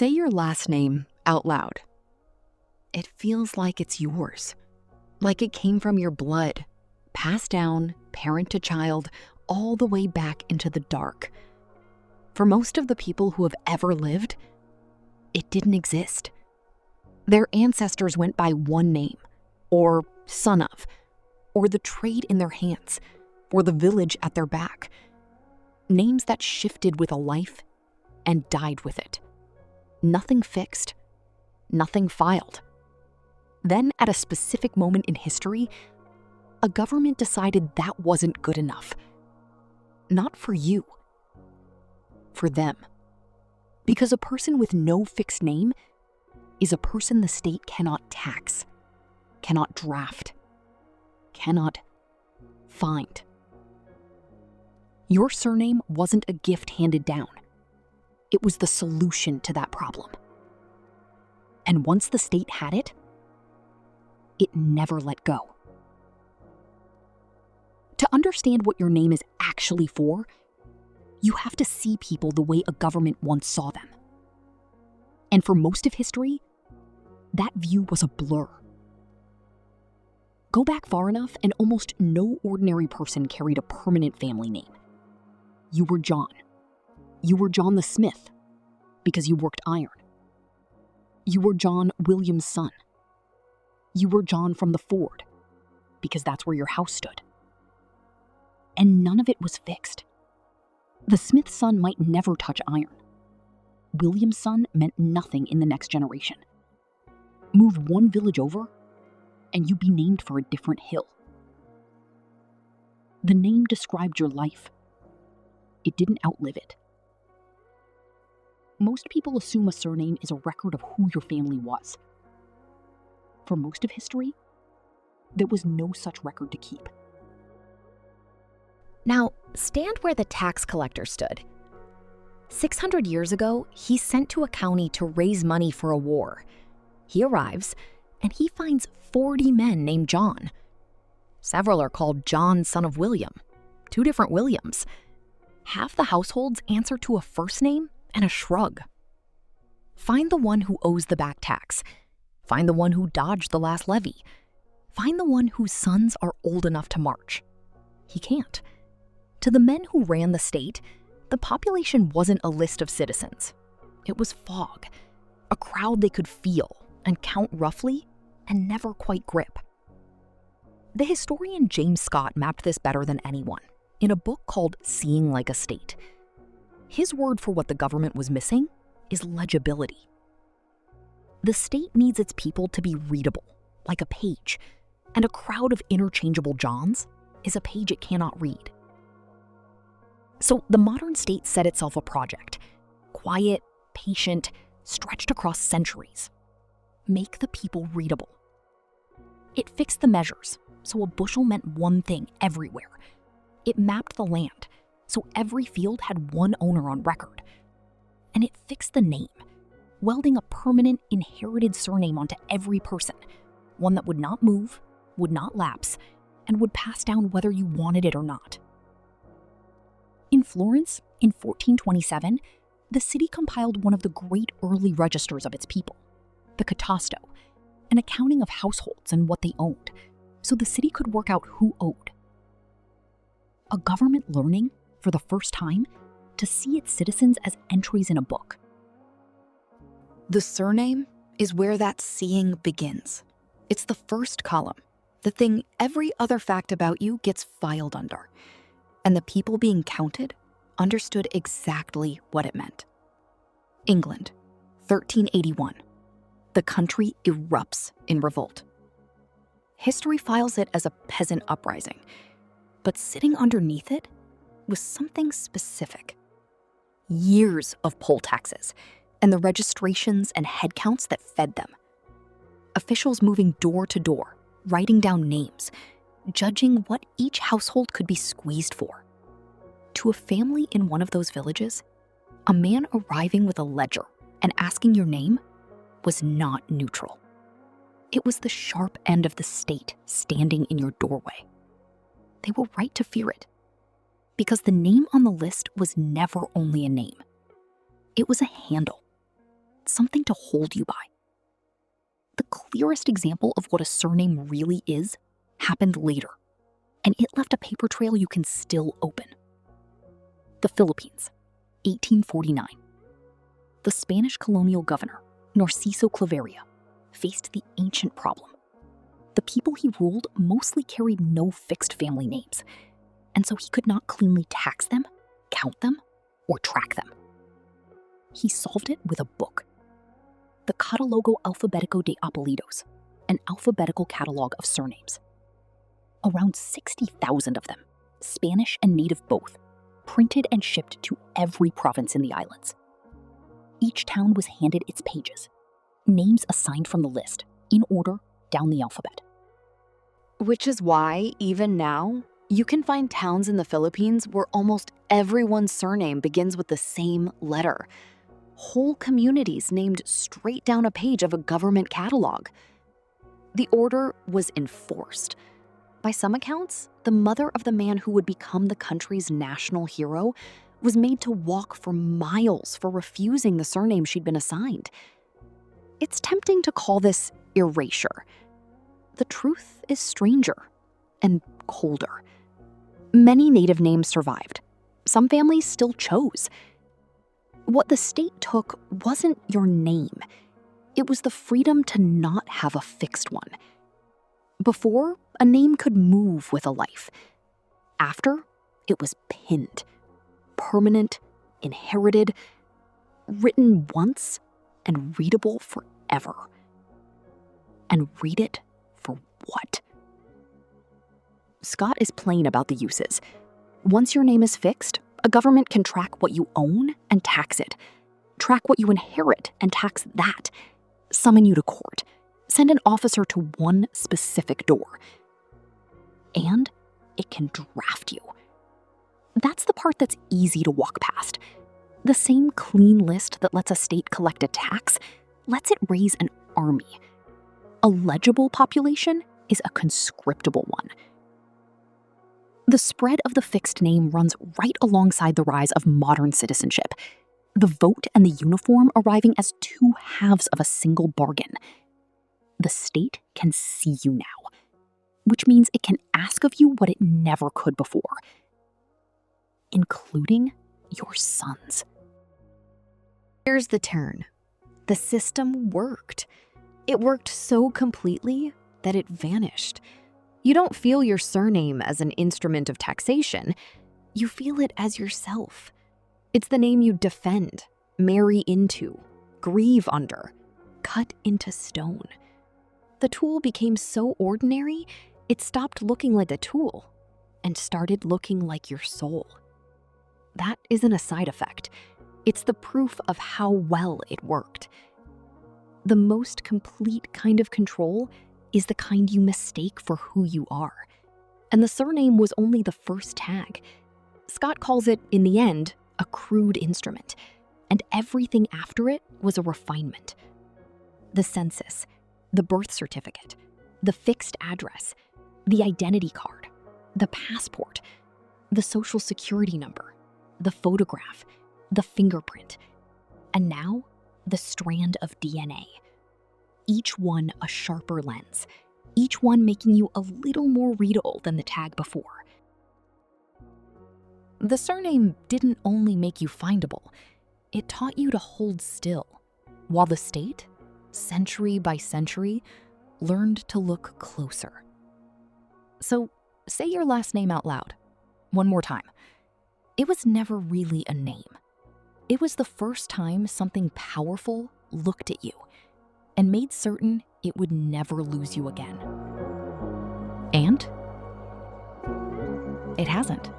Say your last name out loud. It feels like it's yours, like it came from your blood, passed down, parent to child, all the way back into the dark. For most of the people who have ever lived, it didn't exist. Their ancestors went by one name, or son of, or the trade in their hands, or the village at their back. Names that shifted with a life and died with it. Nothing fixed, nothing filed. Then, at a specific moment in history, a government decided that wasn't good enough. Not for you, for them. Because a person with no fixed name is a person the state cannot tax, cannot draft, cannot find. Your surname wasn't a gift handed down. It was the solution to that problem. And once the state had it, it never let go. To understand what your name is actually for, you have to see people the way a government once saw them. And for most of history, that view was a blur. Go back far enough and almost no ordinary person carried a permanent family name. You were John. You were John the Smith, because you worked iron. You were John William's son. You were John from the Ford, because that's where your house stood. And none of it was fixed. The Smith's son might never touch iron. William's son meant nothing in the next generation. Move one village over, and you'd be named for a different hill. The name described your life. It didn't outlive it. Most people assume a surname is a record of who your family was. For most of history, there was no such record to keep. Now, stand where the tax collector stood. 600 years ago, he's sent to a county to raise money for a war. He arrives, and he finds 40 men named John. Several are called John, son of William. 2 different Williams. Half the households answer to a first name and a shrug. Find the one who owes the back tax. Find the one who dodged the last levy. Find the one whose sons are old enough to march. He can't. To the men who ran the state, the population wasn't a list of citizens. It was fog, a crowd they could feel and count roughly and never quite grip. The historian James Scott mapped this better than anyone in a book called Seeing Like a State. His word for what the government was missing is legibility. The state needs its people to be readable, like a page, and a crowd of interchangeable Johns is a page it cannot read. So the modern state set itself a project, quiet, patient, stretched across centuries. Make the people readable. It fixed the measures, so a bushel meant one thing everywhere. It mapped the land, so every field had one owner on record. And it fixed the name, welding a permanent, inherited surname onto every person, one that would not move, would not lapse, and would pass down whether you wanted it or not. In Florence, in 1427, the city compiled one of the great early registers of its people, the catasto, an accounting of households and what they owned, so the city could work out who owed. A government learning, for the first time, to see its citizens as entries in a book. The surname is where that seeing begins. It's the first column, the thing every other fact about you gets filed under. And the people being counted understood exactly what it meant. England, 1381. The country erupts in revolt. History files it as a peasant uprising, but sitting underneath it was something specific. Years of poll taxes and the registrations and head counts that fed them. Officials moving door to door, writing down names, judging what each household could be squeezed for. To a family in one of those villages, a man arriving with a ledger and asking your name was not neutral. It was the sharp end of the state standing in your doorway. They were right to fear it, because the name on the list was never only a name. It was a handle, something to hold you by. The clearest example of what a surname really is happened later, and it left a paper trail you can still open. The Philippines, 1849. The Spanish colonial governor, Narciso Claveria, faced the ancient problem. The people he ruled mostly carried no fixed family names, and so he could not cleanly tax them, count them, or track them. He solved it with a book, the Catalogue Alfabetico de Apellidos, an alphabetical catalogue of surnames. Around 60,000 of them, Spanish and native both, printed and shipped to every province in the islands. Each town was handed its pages, names assigned from the list, in order down the alphabet. Which is why, even now, you can find towns in the Philippines where almost everyone's surname begins with the same letter. Whole communities named straight down a page of a government catalog. The order was enforced. By some accounts, the mother of the man who would become the country's national hero was made to walk for miles for refusing the surname she'd been assigned. It's tempting to call this erasure. The truth is stranger and colder. Many native names survived. Some families still chose. What the state took wasn't your name. It was the freedom to not have a fixed one. Before, a name could move with a life. After, it was pinned, permanent, inherited, written once, and readable forever. And read it for what? Scott is plain about the uses. Once your name is fixed, a government can track what you own and tax it, track what you inherit and tax that, summon you to court, send an officer to one specific door. And it can draft you. That's the part that's easy to walk past. The same clean list that lets a state collect a tax lets it raise an army. A legible population is a conscriptable one. The spread of the fixed name runs right alongside the rise of modern citizenship, the vote and the uniform arriving as two halves of a single bargain. The state can see you now, which means it can ask of you what it never could before, including your sons. Here's the turn. The system worked. It worked so completely that it vanished. You don't feel your surname as an instrument of taxation. You feel it as yourself. It's the name you defend, marry into, grieve under, cut into stone. The tool became so ordinary, it stopped looking like a tool and started looking like your soul. That isn't a side effect. It's the proof of how well it worked. The most complete kind of control is the kind you mistake for who you are. And the surname was only the first tag. Scott calls it, in the end, a crude instrument, and everything after it was a refinement. The census, the birth certificate, the fixed address, the identity card, the passport, the social security number, the photograph, the fingerprint, and now the strand of DNA. Each one a sharper lens, each one making you a little more readable than the tag before. The surname didn't only make you findable, it taught you to hold still, while the state, century by century, learned to look closer. So, say your last name out loud, one more time. It was never really a name. It was the first time something powerful looked at you and made certain it would never lose you again. And it hasn't.